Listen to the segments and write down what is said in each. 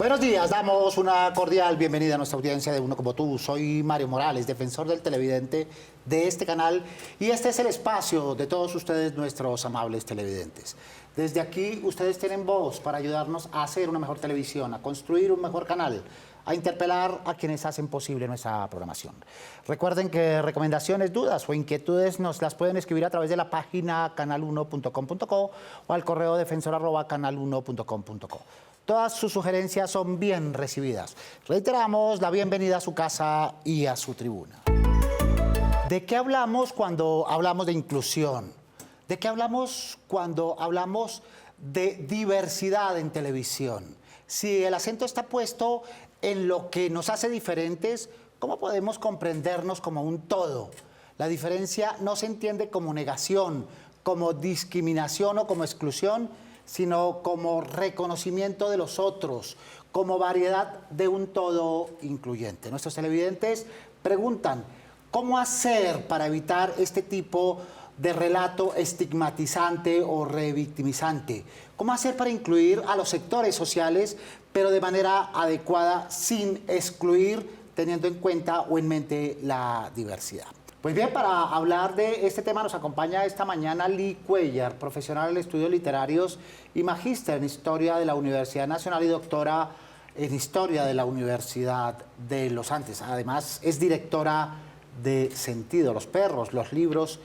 Buenos días, damos una cordial bienvenida a nuestra audiencia de Uno Como Tú. Soy Mario Morales, defensor del televidente de este canal, y este es el espacio de todos ustedes, nuestros amables televidentes. Desde aquí ustedes tienen voz para ayudarnos a hacer una mejor televisión, a construir un mejor canal, a interpelar a quienes hacen posible nuestra programación. Recuerden que recomendaciones, dudas o inquietudes nos las pueden escribir a través de la página canal1.com.co o al correo defensor@canal1.com.co. Todas sus sugerencias son bien recibidas. Reiteramos la bienvenida a su casa y a su tribuna. ¿De qué hablamos cuando hablamos de inclusión? ¿De qué hablamos cuando hablamos de diversidad en televisión? Si el acento está puesto en lo que nos hace diferentes, ¿cómo podemos comprendernos como un todo? La diferencia no se entiende como negación, como discriminación o como exclusión, sino como reconocimiento de los otros, como variedad de un todo incluyente. Nuestros televidentes preguntan, ¿cómo hacer para evitar este tipo de relato estigmatizante o revictimizante? ¿Cómo hacer para incluir a los sectores sociales, pero de manera adecuada, sin excluir, teniendo en cuenta o en mente la diversidad? Pues bien, para hablar de este tema nos acompaña esta mañana Lee Cuellar, profesional en estudios literarios y magíster en Historia de la Universidad Nacional y doctora en Historia de la Universidad de los Andes. Además, es directora de Sentido, los perros, los libros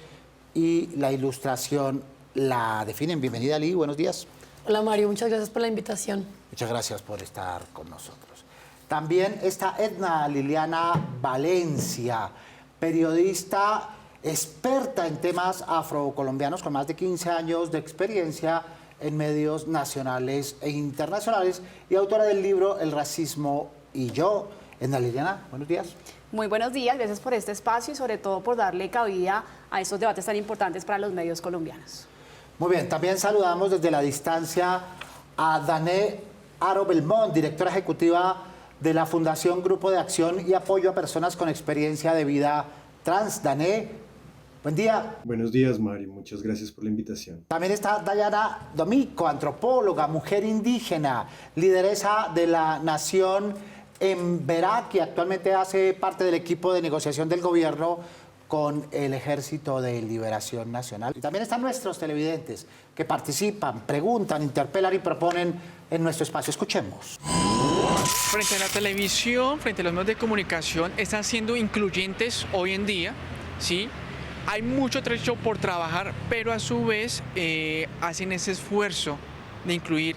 y la ilustración la definen. Bienvenida, Lee, buenos días. Hola, Mario, muchas gracias por la invitación. Muchas gracias por estar con nosotros. También está Edna Liliana Valencia, periodista experta en temas afrocolombianos con más de 15 años de experiencia en medios nacionales e internacionales y autora del libro El racismo y yo. Edna Liliana, buenos días. Muy buenos días, gracias por este espacio y sobre todo por darle cabida a estos debates tan importantes para los medios colombianos. Muy bien, también saludamos desde la distancia a Dané Aro Belmont, directora ejecutiva de la Fundación Grupo de Acción y Apoyo a Personas con Experiencia de Vida Trans. Dané, buen día. Buenos días, Mario. Muchas gracias por la invitación. También está Dayana Domico, antropóloga, mujer indígena, lideresa de la Nación Emberá, que actualmente hace parte del equipo de negociación del gobierno con el Ejército de Liberación Nacional. Y también están nuestros televidentes que participan, preguntan, interpelan y proponen en nuestro espacio. Escuchemos. Frente a la televisión, frente a los medios de comunicación, están siendo incluyentes hoy en día, ¿sí? Hay mucho trecho por trabajar, pero a su vez hacen ese esfuerzo de incluir.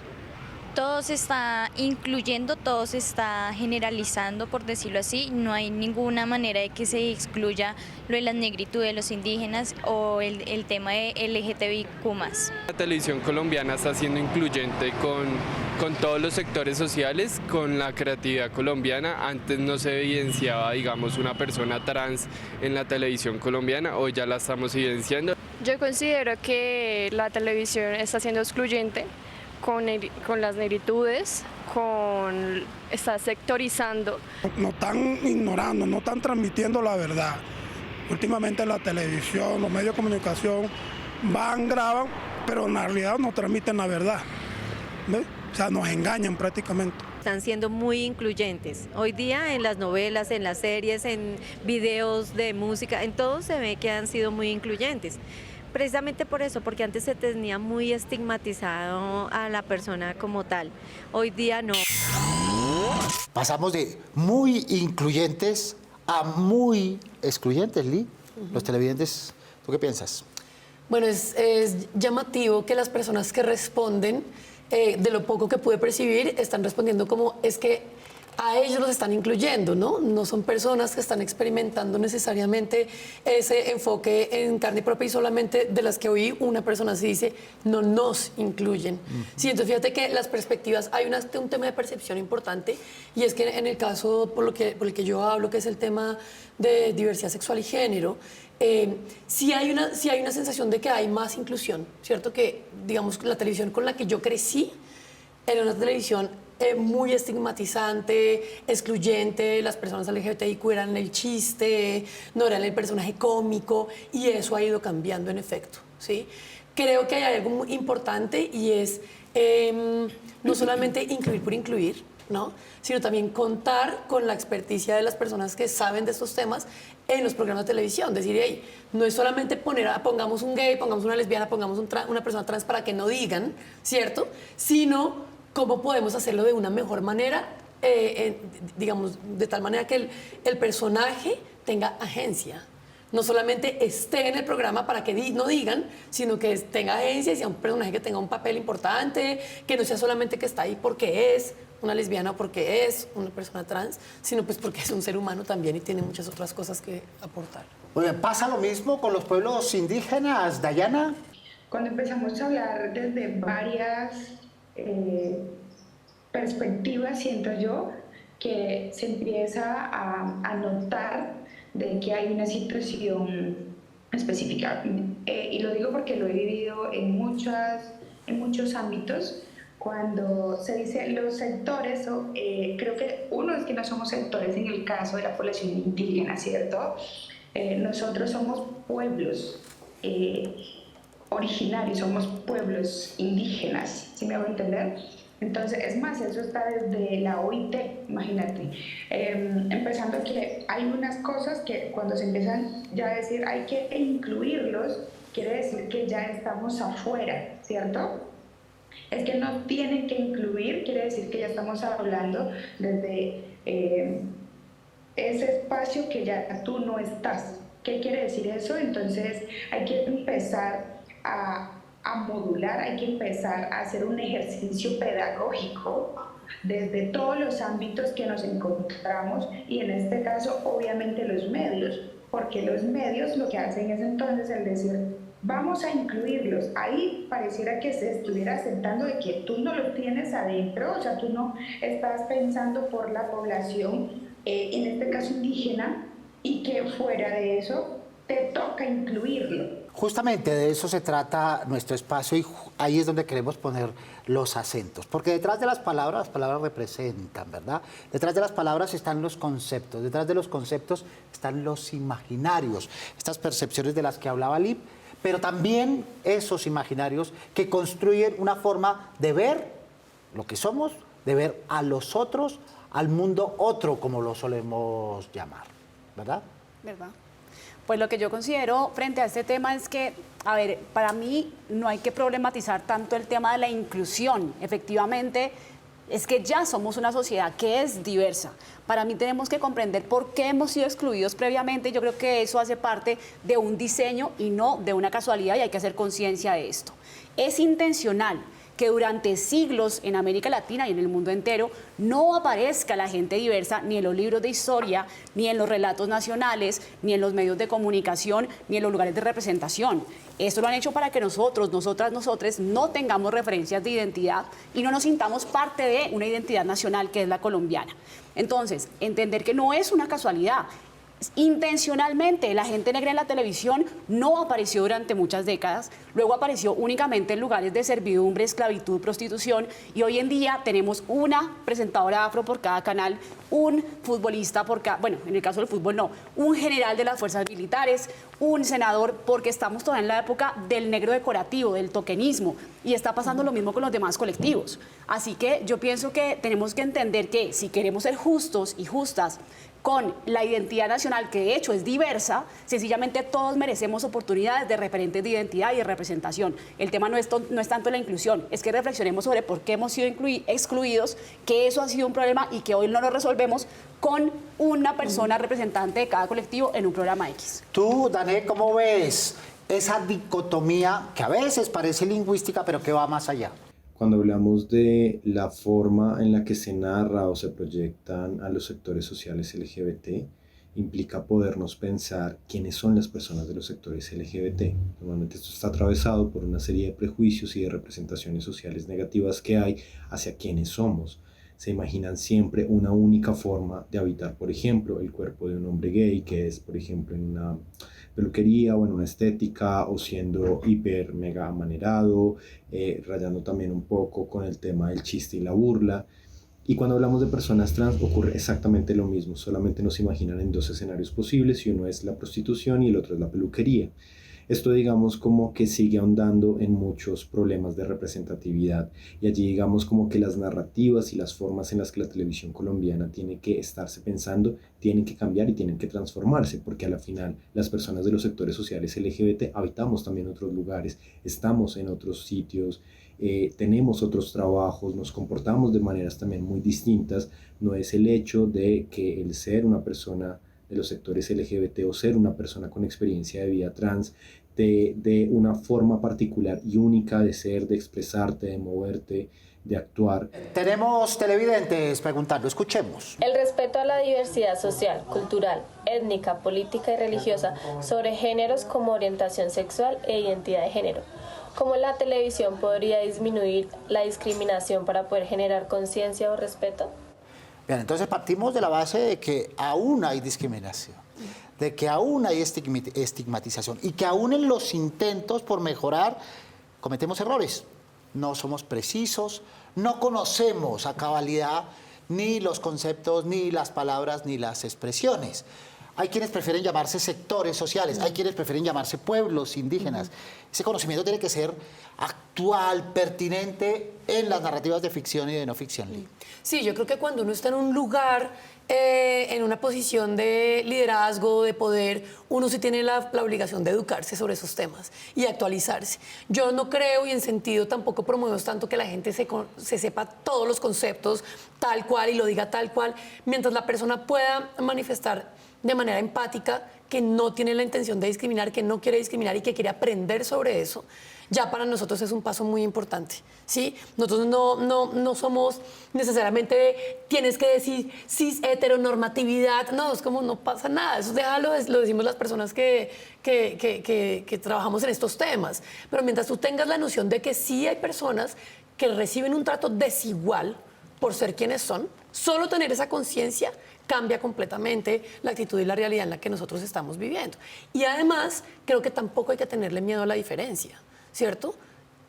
Todo se está incluyendo, todo se está generalizando, por decirlo así. No hay ninguna manera de que se excluya lo de las negritudes, los indígenas o el tema de LGTBIQ+. La televisión colombiana está siendo incluyente con todos los sectores sociales, con la creatividad colombiana. Antes no se evidenciaba, digamos, una persona trans en la televisión colombiana, hoy ya la estamos evidenciando. Yo considero que la televisión está siendo excluyente con las negritudes, está sectorizando. No están ignorando, no están transmitiendo la verdad. Últimamente la televisión, los medios de comunicación graban, pero en realidad no transmiten la verdad. ¿Ves? O sea, nos engañan prácticamente. Están siendo muy incluyentes. Hoy día en las novelas, en las series, en videos de música, en todo se ve que han sido muy incluyentes. Precisamente por eso, porque antes se tenía muy estigmatizado a la persona como tal. Hoy día no. Pasamos de muy incluyentes a muy excluyentes, Lee. Los televidentes, ¿tú qué piensas? Bueno, es llamativo que las personas que responden, de lo poco que pude percibir, están respondiendo como es que a ellos los están incluyendo, ¿no? No son personas que están experimentando necesariamente ese enfoque en carne propia y solamente de las que oí una persona se dice, no nos incluyen. Sí, entonces fíjate que las perspectivas, hay un tema de percepción importante y es que en el caso por el que yo hablo, que es el tema de diversidad sexual y género, sí hay una sensación de que hay más inclusión, ¿cierto? Que, digamos, la televisión con la que yo crecí era una televisión muy estigmatizante, excluyente, las personas LGBTIQ eran el chiste, no eran el personaje cómico, y eso ha ido cambiando en efecto, ¿sí? Creo que hay algo muy importante y es no solamente incluir por incluir, ¿no? Sino también contar con la experticia de las personas que saben de estos temas en los programas de televisión. Decir, hey, no es solamente pongamos un gay, pongamos una lesbiana, pongamos una persona trans para que no digan, ¿cierto? Sino cómo podemos hacerlo de una mejor manera, digamos, de tal manera que el personaje tenga agencia. No solamente esté en el programa para que no digan, sino que tenga agencia y sea un personaje que tenga un papel importante, que no sea solamente que está ahí porque es una lesbiana o porque es una persona trans, sino pues porque es un ser humano también y tiene muchas otras cosas que aportar. Oye, ¿pasa lo mismo con los pueblos indígenas, Dayana? Cuando empezamos a hablar desde varias perspectivas, siento yo que se empieza a notar de que hay una situación específica. Y lo digo porque lo he vivido en muchos ámbitos. Cuando se dice los sectores, creo que uno es que no somos sectores en el caso de la población indígena, ¿cierto? Nosotros somos pueblos originarios, somos pueblos indígenas, ¿sí me hago entender? Entonces, es más, eso está desde la OIT, imagínate. Empezando que hay unas cosas que cuando se empiezan ya a decir hay que incluirlos, quiere decir que ya estamos afuera, ¿cierto? Es que no tienen que incluir, quiere decir que ya estamos hablando desde ese espacio que ya tú no estás. ¿Qué quiere decir eso? Entonces, hay que empezar a modular, hay que empezar a hacer un ejercicio pedagógico desde todos los ámbitos que nos encontramos y en este caso obviamente los medios, porque los medios lo que hacen es entonces el decir vamos a incluirlos. Ahí pareciera que se estuviera aceptando de que tú no lo tienes adentro, o sea, tú no estás pensando por la población, en este caso indígena, y que fuera de eso te toca incluirlo. Justamente de eso se trata nuestro espacio y ahí es donde queremos poner los acentos. Porque detrás de las palabras representan, ¿verdad? Detrás de las palabras están los conceptos, detrás de los conceptos están los imaginarios, estas percepciones de las que hablaba Lip, pero también esos imaginarios que construyen una forma de ver lo que somos, de ver a los otros, al mundo otro, como lo solemos llamar, ¿verdad? ¿Verdad? Pues lo que yo considero frente a este tema es que, a ver, para mí no hay que problematizar tanto el tema de la inclusión. Efectivamente, es que ya somos una sociedad que es diversa. Para mí tenemos que comprender por qué hemos sido excluidos previamente. Yo creo que eso hace parte de un diseño y no de una casualidad y hay que hacer conciencia de esto. Es intencional que durante siglos en América Latina y en el mundo entero no aparezca la gente diversa ni en los libros de historia, ni en los relatos nacionales, ni en los medios de comunicación, ni en los lugares de representación. Esto lo han hecho para que nosotros, nosotres no tengamos referencias de identidad y no nos sintamos parte de una identidad nacional que es la colombiana. Entonces, entender que no es una casualidad. Intencionalmente la gente negra en la televisión no apareció durante muchas décadas, luego apareció únicamente en lugares de servidumbre, esclavitud, prostitución y hoy en día tenemos una presentadora afro por cada canal, un futbolista por cada, bueno, en el caso del fútbol no, un general de las fuerzas militares, un senador, porque estamos todavía en la época del negro decorativo, del tokenismo y está pasando lo mismo con los demás colectivos. Así que yo pienso que tenemos que entender que si queremos ser justos y justas con la identidad nacional, que de hecho es diversa, sencillamente todos merecemos oportunidades de referentes de identidad y de representación. El tema no es tanto la inclusión, es que reflexionemos sobre por qué hemos sido excluidos, que eso ha sido un problema y que hoy no lo resolvemos con una persona representante de cada colectivo en un programa X. Tú, Dané, ¿cómo ves esa dicotomía que a veces parece lingüística, pero que va más allá? Cuando hablamos de la forma en la que se narra o se proyectan a los sectores sociales LGBT, implica podernos pensar quiénes son las personas de los sectores LGBT. Normalmente esto está atravesado por una serie de prejuicios y de representaciones sociales negativas que hay hacia quiénes somos. Se imaginan siempre una única forma de habitar, por ejemplo, el cuerpo de un hombre gay, que es, por ejemplo, en una peluquería o en una estética o siendo hiper mega amanerado, rayando también un poco con el tema del chiste y la burla. Y cuando hablamos de personas trans ocurre exactamente lo mismo, solamente nos imaginan en dos escenarios posibles y uno es la prostitución y el otro es la peluquería. Esto digamos como que sigue ahondando en muchos problemas de representatividad y allí digamos como que las narrativas y las formas en las que la televisión colombiana tiene que estarse pensando tienen que cambiar y tienen que transformarse, porque a la final las personas de los sectores sociales LGBT habitamos también otros lugares, estamos en otros sitios, tenemos otros trabajos, nos comportamos de maneras también muy distintas. No es el hecho de que el ser una persona de los sectores LGBT o ser una persona con experiencia de vida trans de una forma particular y única de ser, de expresarte, de moverte, de actuar. Tenemos televidentes preguntando, escuchemos. El respeto a la diversidad social, cultural, étnica, política y religiosa sobre géneros como orientación sexual e identidad de género. ¿Cómo la televisión podría disminuir la discriminación para poder generar conciencia o respeto? Bien, entonces partimos de la base de que aún hay discriminación, de que aún hay estigmatización y que aún en los intentos por mejorar cometemos errores. No somos precisos, no conocemos a cabalidad ni los conceptos, ni las palabras, ni las expresiones. Hay quienes prefieren llamarse sectores sociales, hay quienes prefieren llamarse pueblos indígenas. Ese conocimiento tiene que ser actual, pertinente en las narrativas de ficción y de no ficción. Sí, yo creo que cuando uno está en un lugar, en una posición de liderazgo, de poder, uno sí tiene la obligación de educarse sobre esos temas y actualizarse. Yo no creo y en sentido tampoco promuevo tanto que la gente se sepa todos los conceptos tal cual y lo diga tal cual, mientras la persona pueda manifestar de manera empática que no tiene la intención de discriminar, que no quiere discriminar y que quiere aprender sobre eso, ya para nosotros es un paso muy importante, ¿sí? Nosotros no somos necesariamente, tienes que decir cis heteronormatividad, no, es como no pasa nada, eso déjalo, lo decimos las personas que trabajamos en estos temas, pero mientras tú tengas la noción de que sí hay personas que reciben un trato desigual por ser quienes son, solo tener esa conciencia cambia completamente la actitud y la realidad en la que nosotros estamos viviendo. Y además, creo que tampoco hay que tenerle miedo a la diferencia, ¿cierto?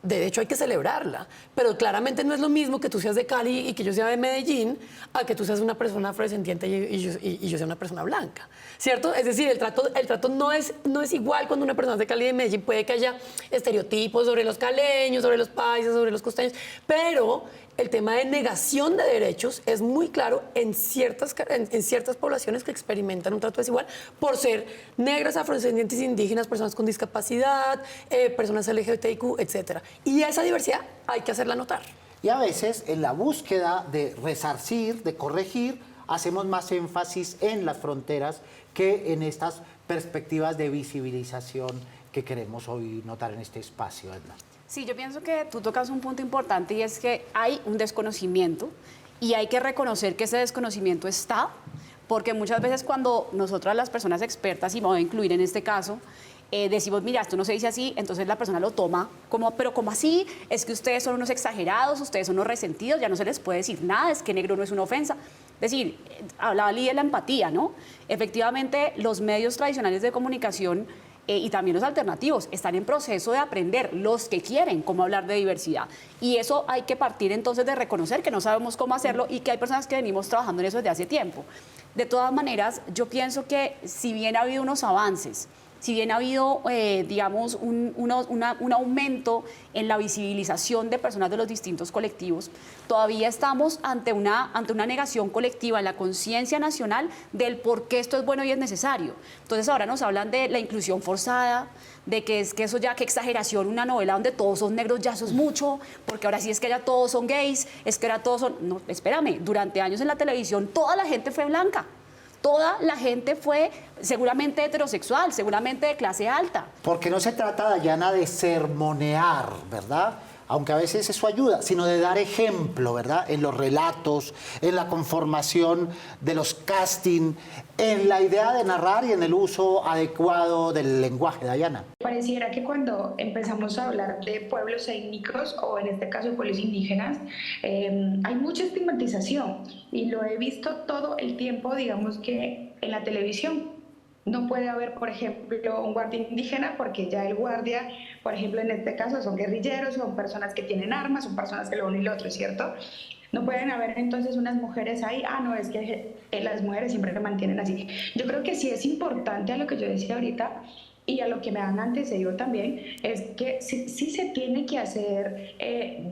De hecho, hay que celebrarla, pero claramente no es lo mismo que tú seas de Cali y que yo sea de Medellín, a que tú seas una persona afrodescendiente y yo sea una persona blanca, ¿cierto? Es decir, el trato no es igual cuando una persona es de Cali y de Medellín. Puede que haya estereotipos sobre los caleños, sobre los paisas, sobre los costeños, pero el tema de negación de derechos es muy claro en ciertas poblaciones que experimentan un trato desigual por ser negras, afrodescendientes, indígenas, personas con discapacidad, personas LGBTIQ, etc. Y esa diversidad hay que hacerla notar. Y a veces, en la búsqueda de resarcir, de corregir, hacemos más énfasis en las fronteras que en estas perspectivas de visibilización que queremos hoy notar en este espacio, Edna. Sí, yo pienso que tú tocas un punto importante y es que hay un desconocimiento y hay que reconocer que ese desconocimiento está, porque muchas veces cuando nosotras las personas expertas, y me voy a incluir en este caso, decimos, mira, esto no se dice así, entonces la persona lo toma como, pero ¿cómo así? Es que ustedes son unos exagerados, ustedes son unos resentidos, ya no se les puede decir nada, es que negro no es una ofensa. Es decir, hablaba Lee de la empatía, ¿no? Efectivamente, los medios tradicionales de comunicación y también los alternativos están en proceso de aprender, los que quieren cómo hablar de diversidad. Y eso hay que partir entonces de reconocer que no sabemos cómo hacerlo y que hay personas que venimos trabajando en eso desde hace tiempo. De todas maneras, yo pienso que si bien ha habido unos avances, si bien ha habido, digamos, un aumento en la visibilización de personas de los distintos colectivos, todavía estamos ante una negación colectiva en la conciencia nacional del por qué esto es bueno y es necesario. Entonces ahora nos hablan de la inclusión forzada, de que es que eso ya, qué exageración, una novela donde todos son negros ya eso es mucho, porque ahora sí es que ya todos son gays, es que ahora todos son... No, espérame, durante años en la televisión toda la gente fue blanca. Toda la gente fue seguramente heterosexual, seguramente de clase alta. Porque no se trata, Dayana, de sermonear, ¿verdad? Aunque a veces eso ayuda, sino de dar ejemplo, ¿verdad? En los relatos, en la conformación de los casting, en la idea de narrar y en el uso adecuado del lenguaje, Dayana. Pareciera que cuando empezamos a hablar de pueblos étnicos, o en este caso de pueblos indígenas, hay mucha estigmatización y lo he visto todo el tiempo, digamos que en la televisión. No puede haber, por ejemplo, un guardia indígena porque ya el guardia, por ejemplo, en este caso son guerrilleros, son personas que tienen armas, son personas que lo uno y lo otro, ¿cierto? No pueden haber entonces unas mujeres ahí, no, es que las mujeres siempre se mantienen así. Yo creo que sí es importante a lo que yo decía ahorita, y a lo que me han antecedido también, es que sí se tiene que hacer,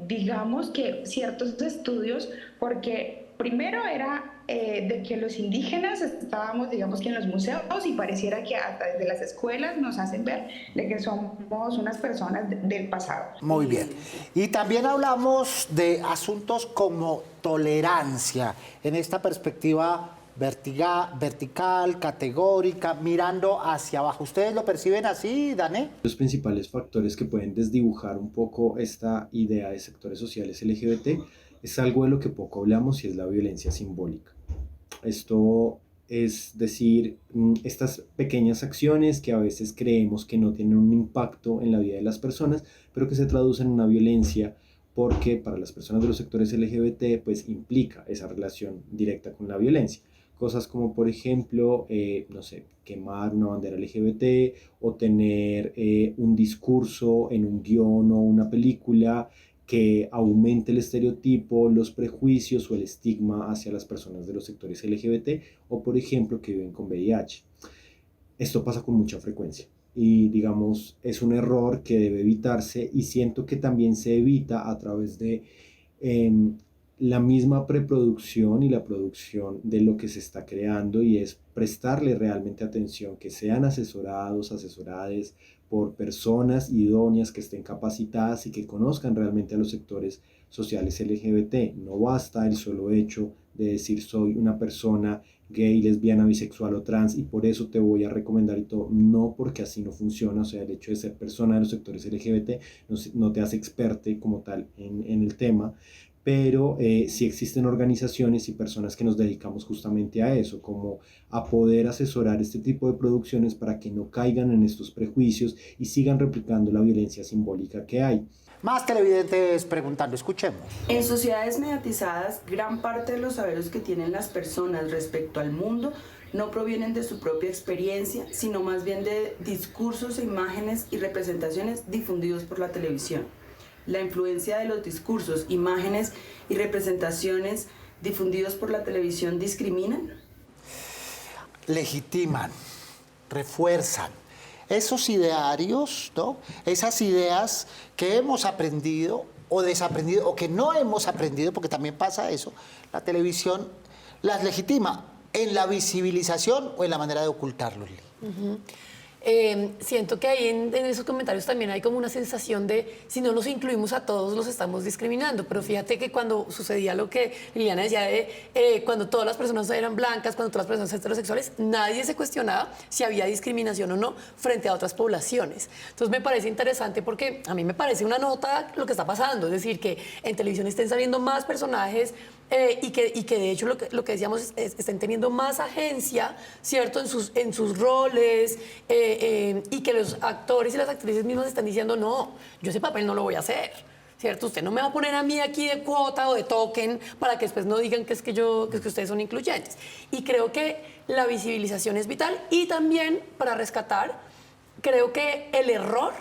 digamos que ciertos estudios, porque primero era de que los indígenas estábamos, digamos que en los museos, y pareciera que hasta desde las escuelas nos hacen ver de que somos unas personas del pasado. Muy bien. Y también hablamos de asuntos como tolerancia, en esta perspectiva vertical, categórica, mirando hacia abajo. ¿Ustedes lo perciben así, Dané? Los principales factores que pueden desdibujar un poco esta idea de sectores sociales LGBT es algo de lo que poco hablamos, y es la violencia simbólica. Esto es decir, estas pequeñas acciones que a veces creemos que no tienen un impacto en la vida de las personas, pero que se traducen en una violencia, porque para las personas de los sectores LGBT pues implica esa relación directa con la violencia. Cosas como, por ejemplo, no sé, quemar una bandera LGBT o tener un discurso en un guión o una película que aumente el estereotipo, los prejuicios o el estigma hacia las personas de los sectores LGBT, o por ejemplo que viven con VIH. Esto pasa con mucha frecuencia y, digamos, es un error que debe evitarse, y siento que también se evita a través de la misma preproducción y la producción de lo que se está creando, y es prestarle realmente atención, que sean asesorados, asesorades por personas idóneas que estén capacitadas y que conozcan realmente a los sectores sociales LGBT. No basta el solo hecho de decir soy una persona gay, lesbiana, bisexual o trans y por eso te voy a recomendar y todo. No, porque así no funciona. O sea, el hecho de ser persona de los sectores LGBT no te hace experte como tal en el tema. Pero sí existen organizaciones y personas que nos dedicamos justamente a eso, como a poder asesorar este tipo de producciones para que no caigan en estos prejuicios y sigan replicando la violencia simbólica que hay. Más televidentes preguntando, escuchemos. En sociedades mediatizadas, gran parte de los saberes que tienen las personas respecto al mundo no provienen de su propia experiencia, sino más bien de discursos, imágenes y representaciones difundidos por la televisión. La influencia de los discursos, imágenes y representaciones difundidos por la televisión discriminan, legitiman, refuerzan esos idearios, ¿no? Esas ideas que hemos aprendido o desaprendido o que no hemos aprendido, porque también pasa eso. La televisión las legitima en la visibilización o en la manera de ocultarlo. Siento que ahí en esos comentarios también hay como una sensación de si no los incluimos a todos los estamos discriminando, pero fíjate que cuando sucedía lo que Liliana decía de cuando todas las personas eran blancas, cuando todas las personas heterosexuales, nadie se cuestionaba si había discriminación o no frente a otras poblaciones. Entonces me parece interesante porque a mí me parece una nota lo que está pasando, es decir, que en televisión estén saliendo más personajes y que de hecho lo que decíamos estén teniendo más agencia, ¿cierto? En sus roles y que los actores y las actrices mismas están diciendo no, yo ese papel no lo voy a hacer, ¿cierto? Usted no me va a poner a mí aquí de cuota o de token para que después no digan que es que ustedes son incluyentes. Y creo que la visibilización es vital y también para rescatar, creo que el error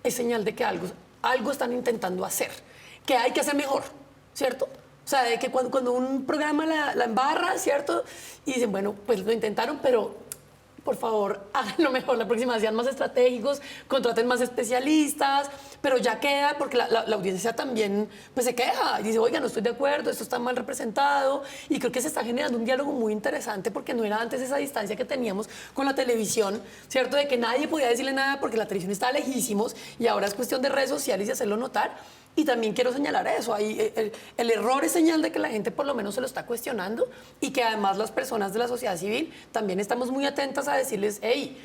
es señal de que algo están intentando hacer, que hay que hacer mejor, ¿cierto? O sea, de que cuando un programa la embarra, ¿cierto? Y dicen, bueno, pues lo intentaron, pero por favor, háganlo mejor. La próxima sean más estratégicos, contraten más especialistas, pero ya queda, porque la audiencia también pues, se queja y dice, oiga, no estoy de acuerdo, esto está mal representado. Y creo que se está generando un diálogo muy interesante porque no era antes esa distancia que teníamos con la televisión, ¿cierto? De que nadie podía decirle nada porque la televisión estaba lejísimos y ahora es cuestión de redes sociales y hacerlo notar. Y también quiero señalar eso, el error es señal de que la gente por lo menos se lo está cuestionando y que además las personas de la sociedad civil también estamos muy atentas a decirles, hey,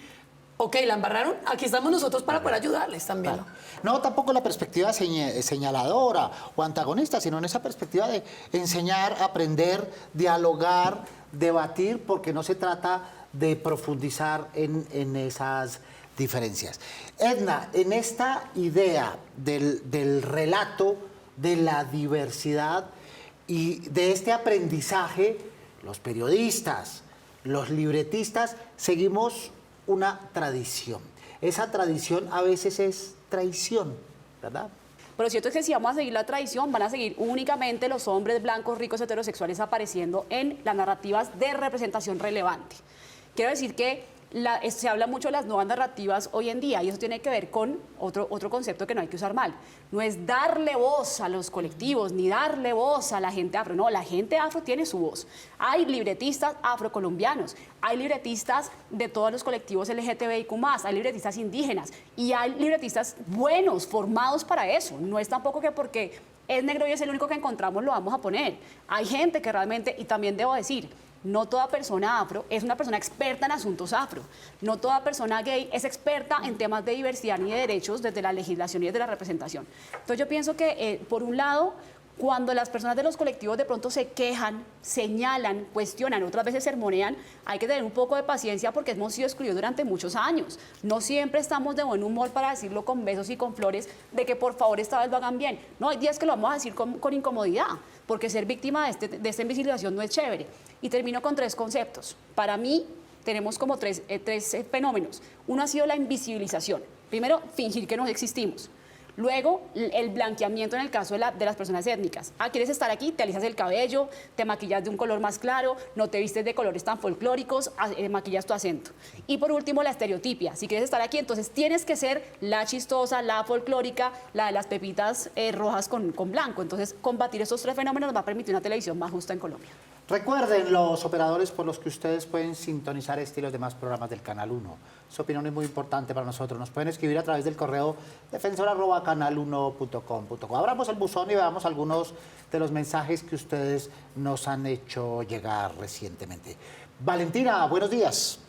ok, la embarraron, aquí estamos nosotros para poder ayudarles también. Claro. No tampoco la perspectiva señaladora o antagonista, sino en esa perspectiva de enseñar, aprender, dialogar, debatir, porque no se trata de profundizar en esas diferencias. Edna, en esta idea del relato de la diversidad y de este aprendizaje, los periodistas, los libretistas, seguimos una tradición. Esa tradición a veces es traición, ¿verdad? Pero cierto es que si vamos a seguir la tradición, van a seguir únicamente los hombres blancos, ricos, heterosexuales apareciendo en las narrativas de representación relevante. Quiero decir que se habla mucho de las nuevas narrativas hoy en día y eso tiene que ver con otro concepto que no hay que usar mal. No es darle voz a los colectivos ni darle voz a la gente afro. No, la gente afro tiene su voz. Hay libretistas afrocolombianos, hay libretistas de todos los colectivos LGTBIQ+, hay libretistas indígenas y hay libretistas buenos, formados para eso. No es tampoco que porque es negro y es el único que encontramos lo vamos a poner. Hay gente que realmente, y también debo decir, no toda persona afro es una persona experta en asuntos afro. No toda persona gay es experta en temas de diversidad ni de derechos desde la legislación y desde la representación. Entonces yo pienso que, por un lado, cuando las personas de los colectivos de pronto se quejan, señalan, cuestionan, otras veces sermonean, hay que tener un poco de paciencia porque hemos sido excluidos durante muchos años. No siempre estamos de buen humor para decirlo con besos y con flores de que por favor esta vez lo hagan bien. No, hay días que lo vamos a decir con incomodidad, porque ser víctima de esta invisibilización no es chévere. Y termino con 3 conceptos. Para mí tenemos como tres fenómenos. Uno ha sido la invisibilización. Primero, fingir que no existimos. Luego, el blanqueamiento en el caso de las personas étnicas. ¿Quieres estar aquí? Te alisas el cabello, te maquillas de un color más claro, no te vistes de colores tan folclóricos, maquillas tu acento. Y por último, la estereotipia. Si quieres estar aquí, entonces tienes que ser la chistosa, la folclórica, la de las pepitas rojas con blanco. Entonces, combatir estos 3 fenómenos nos va a permitir una televisión más justa en Colombia. Recuerden los operadores por los que ustedes pueden sintonizar este y los demás programas del Canal 1. Su opinión es muy importante para nosotros. Nos pueden escribir a través del correo defensor@canal1.com.co. Abramos el buzón y veamos algunos de los mensajes que ustedes nos han hecho llegar recientemente. Valentina, buenos días.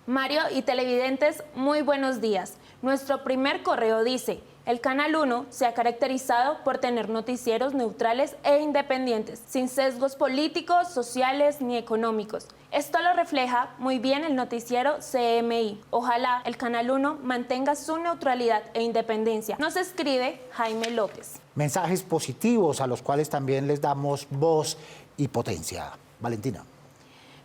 Mario y televidentes, muy buenos días. Nuestro primer correo dice: el Canal 1 se ha caracterizado por tener noticieros neutrales e independientes, sin sesgos políticos, sociales ni económicos. Esto lo refleja muy bien el noticiero CMI. Ojalá el Canal 1 mantenga su neutralidad e independencia. Nos escribe Jaime López. Mensajes positivos a los cuales también les damos voz y potencia. Valentina.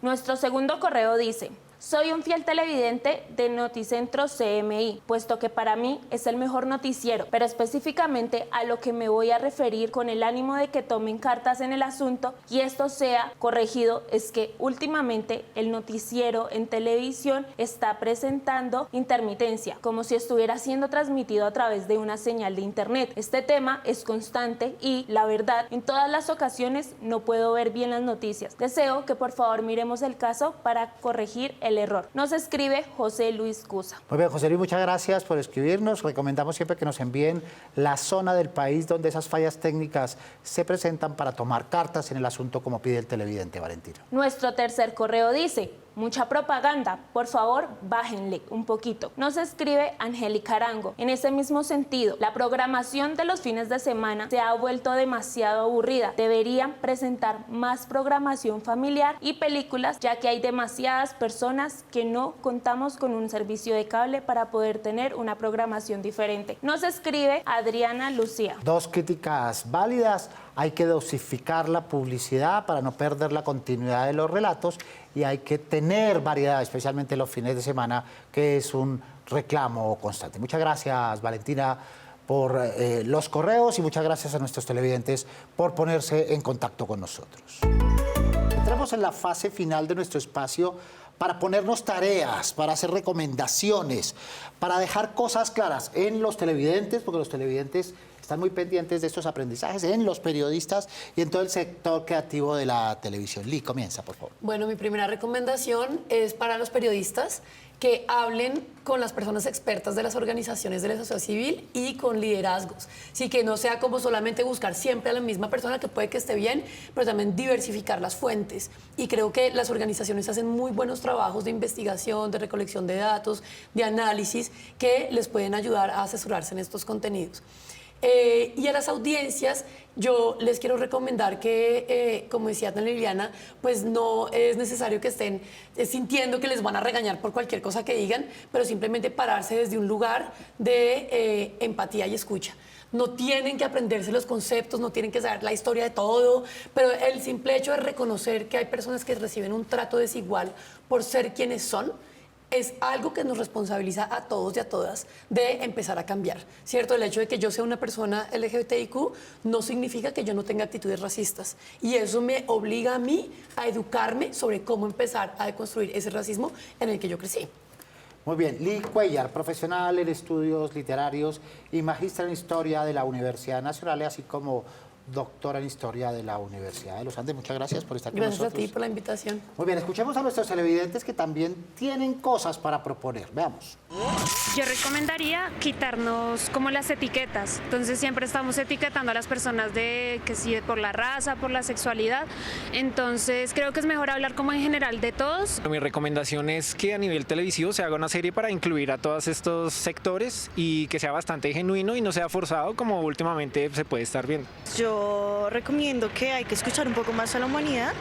Nuestro segundo correo dice: soy un fiel televidente de Noticentro CMI, puesto que para mí es el mejor noticiero, pero específicamente a lo que me voy a referir con el ánimo de que tomen cartas en el asunto y esto sea corregido es que últimamente el noticiero en televisión está presentando intermitencia, como si estuviera siendo transmitido a través de una señal de internet. Este tema es constante y, la verdad, en todas las ocasiones no puedo ver bien las noticias. Deseo que por favor miremos el caso para corregir el error. Nos escribe José Luis Cusa. Muy bien, José Luis, muchas gracias por escribirnos. Recomendamos siempre que nos envíen la zona del país donde esas fallas técnicas se presentan para tomar cartas en el asunto como pide el televidente, Valentina. Nuestro tercer correo dice: mucha propaganda, por favor, bájenle un poquito. Nos escribe Angélica Arango. En ese mismo sentido, la programación de los fines de semana se ha vuelto demasiado aburrida. Deberían presentar más programación familiar y películas, ya que hay demasiadas personas que no contamos con un servicio de cable para poder tener una programación diferente. Nos escribe Adriana Lucía. 2 críticas válidas. Hay que dosificar la publicidad para no perder la continuidad de los relatos y hay que tener variedad, especialmente los fines de semana, que es un reclamo constante. Muchas gracias, Valentina, por los correos y muchas gracias a nuestros televidentes por ponerse en contacto con nosotros. Entramos en la fase final de nuestro espacio para ponernos tareas, para hacer recomendaciones, para dejar cosas claras en los televidentes, porque los televidentes están muy pendientes de estos aprendizajes, en los periodistas y en todo el sector creativo de la televisión. Lee, comienza, por favor. Bueno, mi primera recomendación es para los periodistas que hablen con las personas expertas de las organizaciones de la sociedad civil y con liderazgos. Sí, que no sea como solamente buscar siempre a la misma persona, que puede que esté bien, pero también diversificar las fuentes. Y creo que las organizaciones hacen muy buenos trabajos de investigación, de recolección de datos, de análisis, que les pueden ayudar a asesorarse en estos contenidos. Y a las audiencias yo les quiero recomendar que, como decía Ana Liliana, pues no es necesario que estén sintiendo que les van a regañar por cualquier cosa que digan, pero simplemente pararse desde un lugar de empatía y escucha. No tienen que aprenderse los conceptos, no tienen que saber la historia de todo, pero el simple hecho de reconocer que hay personas que reciben un trato desigual por ser quienes son, es algo que nos responsabiliza a todos y a todas de empezar a cambiar, ¿cierto? El hecho de que yo sea una persona LGBTIQ no significa que yo no tenga actitudes racistas y eso me obliga a mí a educarme sobre cómo empezar a deconstruir ese racismo en el que yo crecí. Muy bien, Lee Cuellar, profesional en estudios literarios y magistra en Historia de la Universidad Nacional, así como doctora en Historia de la Universidad de los Andes. Muchas gracias por estar con nosotros. Gracias a ti por la invitación. Muy bien, escuchemos a nuestros televidentes que también tienen cosas para proponer. Veamos. Yo recomendaría quitarnos como las etiquetas. Entonces siempre estamos etiquetando a las personas de que si por la raza, por la sexualidad. Entonces creo que es mejor hablar como en general de todos. Mi recomendación es que a nivel televisivo se haga una serie para incluir a todos estos sectores y que sea bastante genuino y no sea forzado como últimamente se puede estar viendo. Yo recomiendo que hay que escuchar un poco más a la humanidad,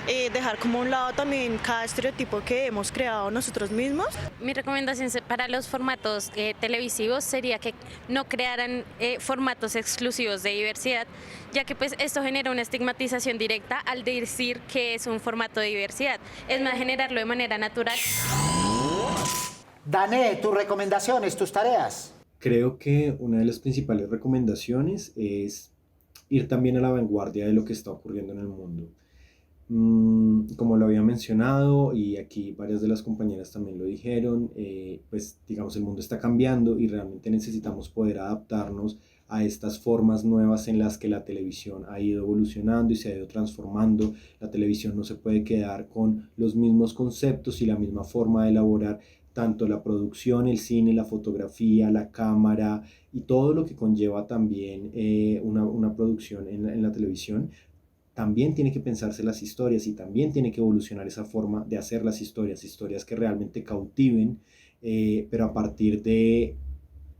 dejar como a un lado también cada estereotipo que hemos creado nosotros mismos. Mi recomendación para los formatos televisivos sería que no crearan formatos exclusivos de diversidad, ya que pues esto genera una estigmatización directa al decir que es un formato de diversidad. Es más, generarlo de manera natural. Dané, tus recomendaciones, tus tareas. Creo que una de las principales recomendaciones es ir también a la vanguardia de lo que está ocurriendo en el mundo. Como lo había mencionado y aquí varias de las compañeras también lo dijeron, pues digamos el mundo está cambiando y realmente necesitamos poder adaptarnos a estas formas nuevas en las que la televisión ha ido evolucionando y se ha ido transformando. La televisión no se puede quedar con los mismos conceptos y la misma forma de elaborar tanto la producción, el cine, la fotografía, la cámara y todo lo que conlleva también una producción en la televisión. También tiene que pensarse las historias y también tiene que evolucionar esa forma de hacer las historias que realmente cautiven, pero a partir de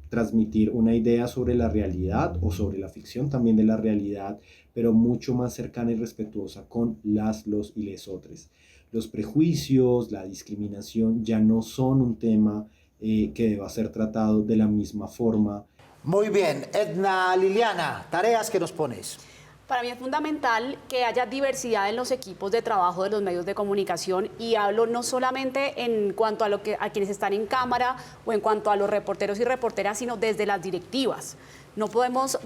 transmitir una idea sobre la realidad o sobre la ficción también de la realidad, pero mucho más cercana y respetuosa con los y les otros. Los prejuicios, la discriminación ya no son un tema que deba ser tratado de la misma forma. Muy bien, Edna Liliana, tareas que nos pones. Para mí es fundamental que haya diversidad en los equipos de trabajo de los medios de comunicación y hablo no solamente en cuanto a quienes están en cámara o en cuanto a los reporteros y reporteras, sino desde las directivas. No podemos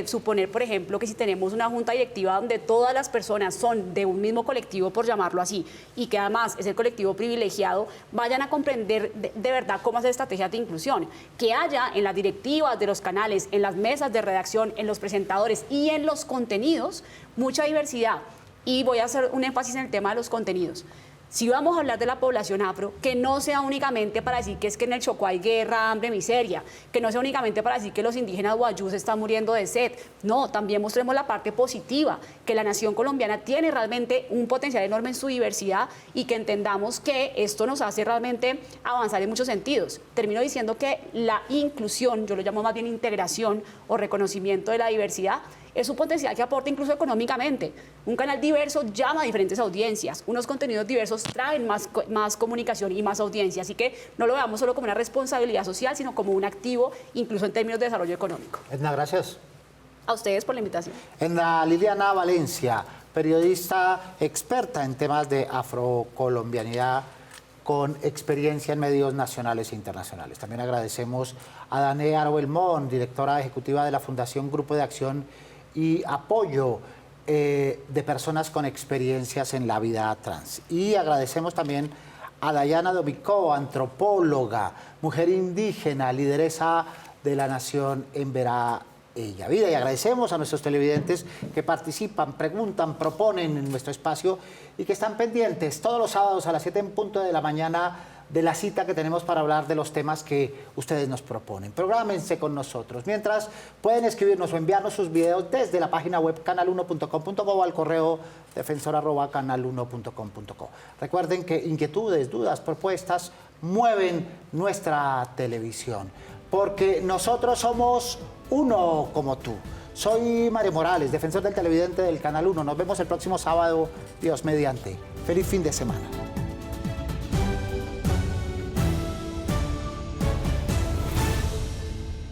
suponer, por ejemplo, que si tenemos una junta directiva donde todas las personas son de un mismo colectivo, por llamarlo así, y que además es el colectivo privilegiado, vayan a comprender de verdad cómo hacer estrategias de inclusión. Que haya en las directivas de los canales, en las mesas de redacción, en los presentadores y en los contenidos, mucha diversidad. Y voy a hacer un énfasis en el tema de los contenidos. Si vamos a hablar de la población afro, que no sea únicamente para decir que es que en el Chocó hay guerra, hambre, miseria, que no sea únicamente para decir que los indígenas guayús están muriendo de sed. No, también mostremos la parte positiva, que la nación colombiana tiene realmente un potencial enorme en su diversidad y que entendamos que esto nos hace realmente avanzar en muchos sentidos. Termino diciendo que la inclusión, yo lo llamo más bien integración o reconocimiento de la diversidad, es un potencial que aporta incluso económicamente. Un canal diverso llama a diferentes audiencias, unos contenidos diversos traen más comunicación y más audiencia, así que no lo veamos solo como una responsabilidad social, sino como un activo, incluso en términos de desarrollo económico. Edna, gracias. A ustedes por la invitación. Edna Liliana Valencia, periodista experta en temas de afrocolombianidad, con experiencia en medios nacionales e internacionales. También agradecemos a Dané Arbelmont, directora ejecutiva de la Fundación Grupo de Acción y Apoyo de Personas con Experiencias en la Vida Trans. Y agradecemos también a Dayana Dobicó, antropóloga, mujer indígena, lideresa de la nación en Verá Ella Vida. Y agradecemos a nuestros televidentes que participan, preguntan, proponen en nuestro espacio y que están pendientes todos los sábados a las 7 en punto de la mañana de la cita que tenemos para hablar de los temas que ustedes nos proponen. Prográmense con nosotros. Mientras, pueden escribirnos o enviarnos sus videos desde la página web canal1.com.co o al correo defensor@canal1.com.co. Recuerden que inquietudes, dudas, propuestas mueven nuestra televisión, porque nosotros somos uno como tú. Soy Mario Morales, defensor del televidente del Canal 1. Nos vemos el próximo sábado, Dios mediante. Feliz fin de semana.